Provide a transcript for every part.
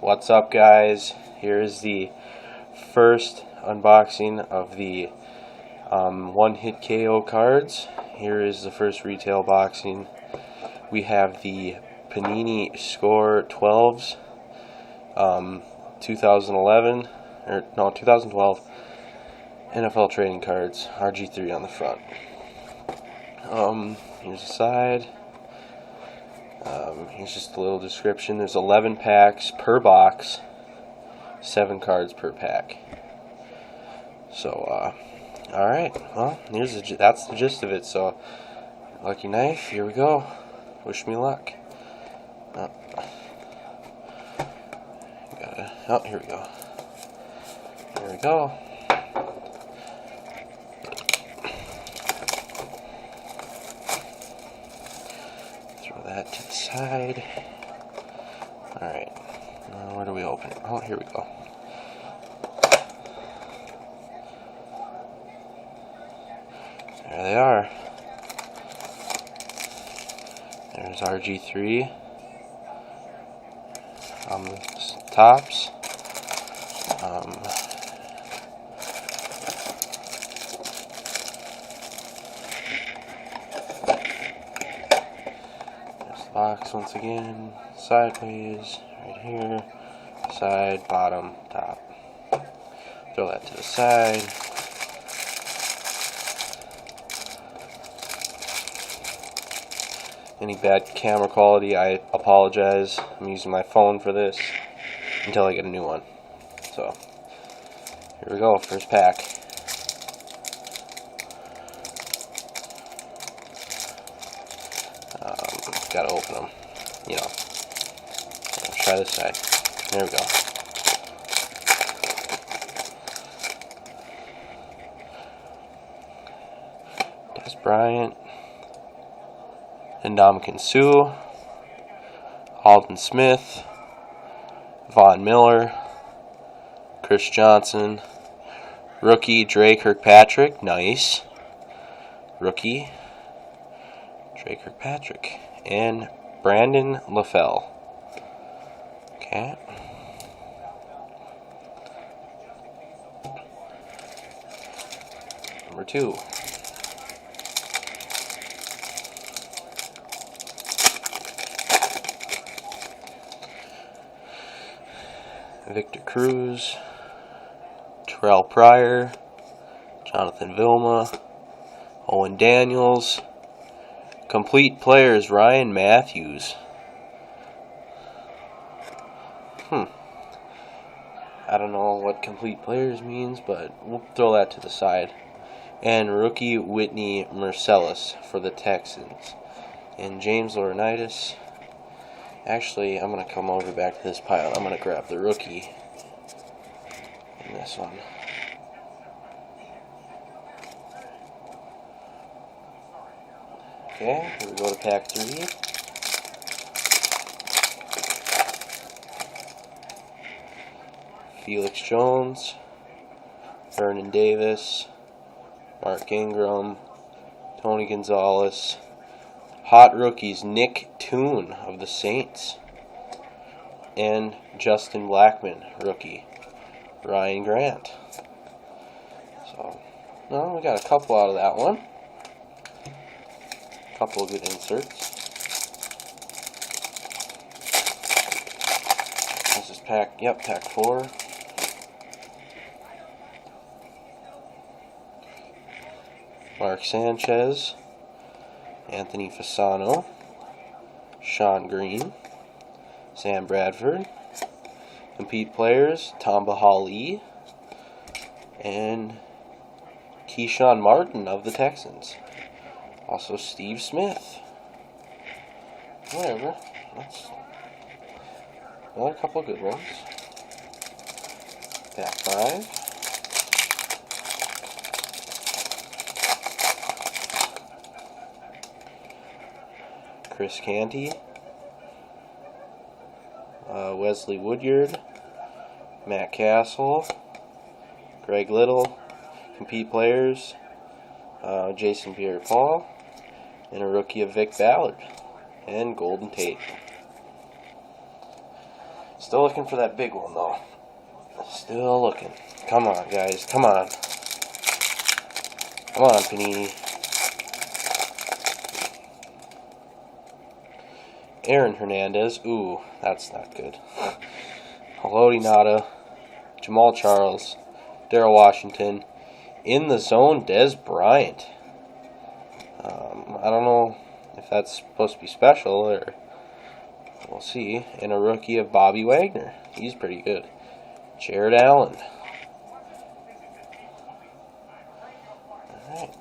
What's up, guys? Here is the first unboxing of the one-hit KO cards. Here is the first retail boxing. We have the Panini Score 12s, 2011, 2012 NFL trading cards, RG3 on the front. Here's the side. Here's just a little description. There's 11 packs per box, 7 cards per pack. So, alright, well, that's the gist of it. So, lucky knife, here we go. Wish me luck. Here we go. Here we go. Throw that to the side. Alright, where do we open it? Oh, here we go. There they are. There's RG3 on the tops. There's the box once again, sideways, right here, side, bottom, top. Throw that to the side. Any bad camera quality, I apologize. I'm using my phone for this until I get a new one. So, here we go, first pack. Gotta open them, you know. Let's try this side. There we go. Des Bryant. Ndamukong Suh, Aldon Smith, Von Miller, Chris Johnson, rookie Dre Kirkpatrick, nice, rookie Dre Kirkpatrick, and Brandon LaFell. Okay. Number 2. Victor Cruz, Terrell Pryor, Jonathan Vilma, Owen Daniels, complete players Ryan Matthews. I don't know what complete players means, but we'll throw that to the side. And rookie Whitney Mercilus for the Texans. And James Laurinaitis. Actually, I'm going to come over back to this pile. I'm going to grab the rookie in this one. Okay, here we go to pack 3. Felix Jones, Vernon Davis, Mark Ingram, Tony Gonzalez. Hot rookies, Nick Toon of the Saints, and Justin Blackman, rookie, Ryan Grant. So, well, we got a couple out of that one. A couple of good inserts. This is pack 4. Mark Sanchez, Anthony Fasano, Sean Green, Sam Bradford, compete players, Tamba Hali, and Keyshawn Martin of the Texans. Also Steve Smith. Whatever. That's another couple of good ones. Pack 5. Chris Canty, Wesley Woodyard, Matt Castle, Greg Little, compete players, Jason Pierre-Paul, and a rookie of Vic Ballard, and Golden Tate. Still looking for that big one, though. Still looking. Come on, guys. Come on. Come on, Panini. Aaron Hernandez. Ooh, that's not good. Haloti Nada. Jamal Charles. Darrell Washington. In the zone, Dez Bryant. I don't know if that's supposed to be special, or we'll see. And a rookie of Bobby Wagner. He's pretty good. Jared Allen. Alright.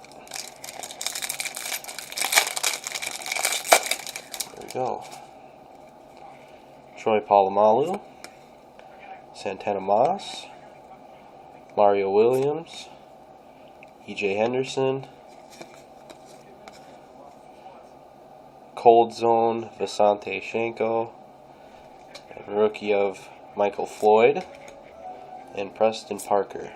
There we go. Troy Polamalu. Santana Moss. Mario Williams. E.J. Henderson. Cold Zone, Visante Shenko. And rookie of Michael Floyd. And Preston Parker.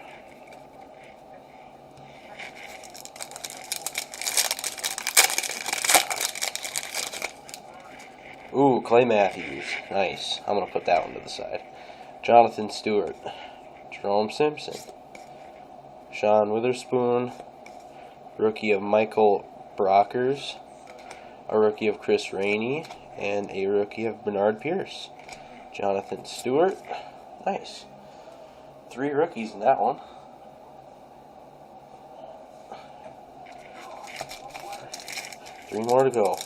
Ooh, Clay Matthews. Nice. I'm going to put that one to the side. Jonathan Stewart. Jerome Simpson. Sean Witherspoon. Rookie of Michael Brockers. A rookie of Chris Rainey. And a rookie of Bernard Pierce. Jonathan Stewart. Nice. 3 rookies in that one. Three more to go.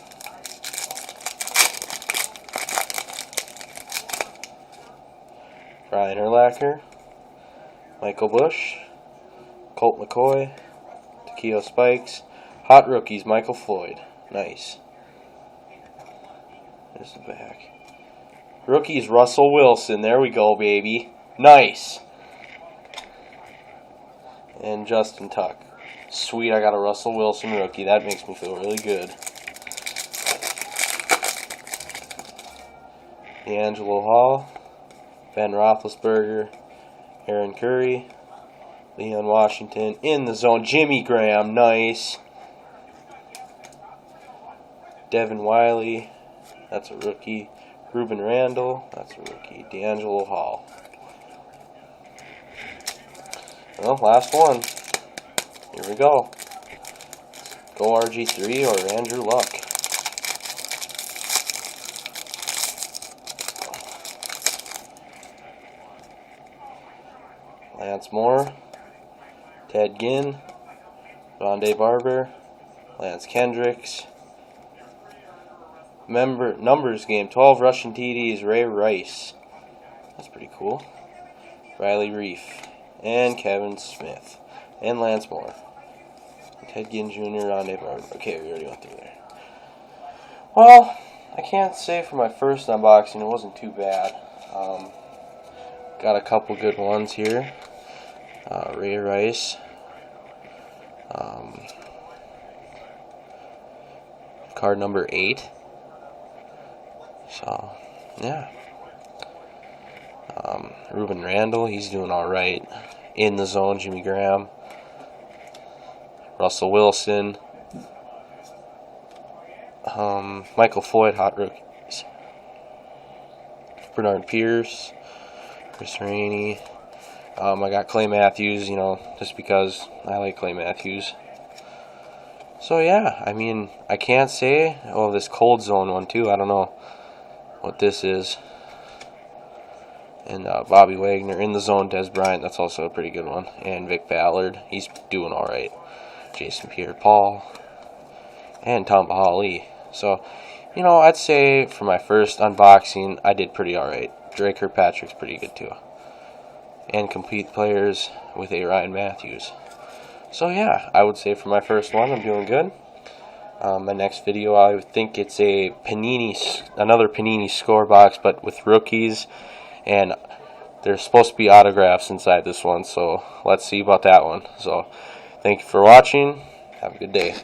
Ryan Urlacher, Michael Bush, Colt McCoy, Takeo Spikes, hot rookies, Michael Floyd. Nice. There's the back. Rookies, Russell Wilson. There we go, baby. Nice. And Justin Tuck. Sweet, I got a Russell Wilson rookie. That makes me feel really good. D'Angelo Hall. Ben Roethlisberger, Aaron Curry, Leon Washington, in the zone, Jimmy Graham, nice. Devin Wiley, that's a rookie. Ruben Randall, that's a rookie. D'Angelo Hall. Well, last one. Here we go. Go RG3 or Andrew Luck. Lance Moore, Ted Ginn, Rondé Barber, Lance Kendricks. Numbers game, 12 rushing TDs, Ray Rice. That's pretty cool. Riley Reef, and Kevin Smith, and Lance Moore. Ted Ginn Jr., Rondé Barber. Okay, we already went through there. Well, I can't say for my first unboxing it wasn't too bad. Got a couple good ones here. Ray Rice. Card number 8. So, yeah. Ruben Randall, he's doing alright. In the zone, Jimmy Graham. Russell Wilson. Michael Floyd, hot rookies. Bernard Pierce. Chris Rainey. I got Clay Matthews, just because I like Clay Matthews. So yeah, I mean, I can't say. Oh, this Cold Zone one too. I don't know what this is. And Bobby Wagner, in the zone, Dez Bryant. That's also a pretty good one. And Vic Ballard, he's doing all right. Jason Pierre-Paul, and Tom Bahali. So, I'd say for my first unboxing, I did pretty all right. Drake Kirkpatrick's pretty good too. And complete players with a Ryan Matthews. So yeah, I would say for my first one, I'm doing good. My next video, I think it's another Panini score box, but with rookies, and there's supposed to be autographs inside this one, so let's see about that one. So, thank you for watching. Have a good day.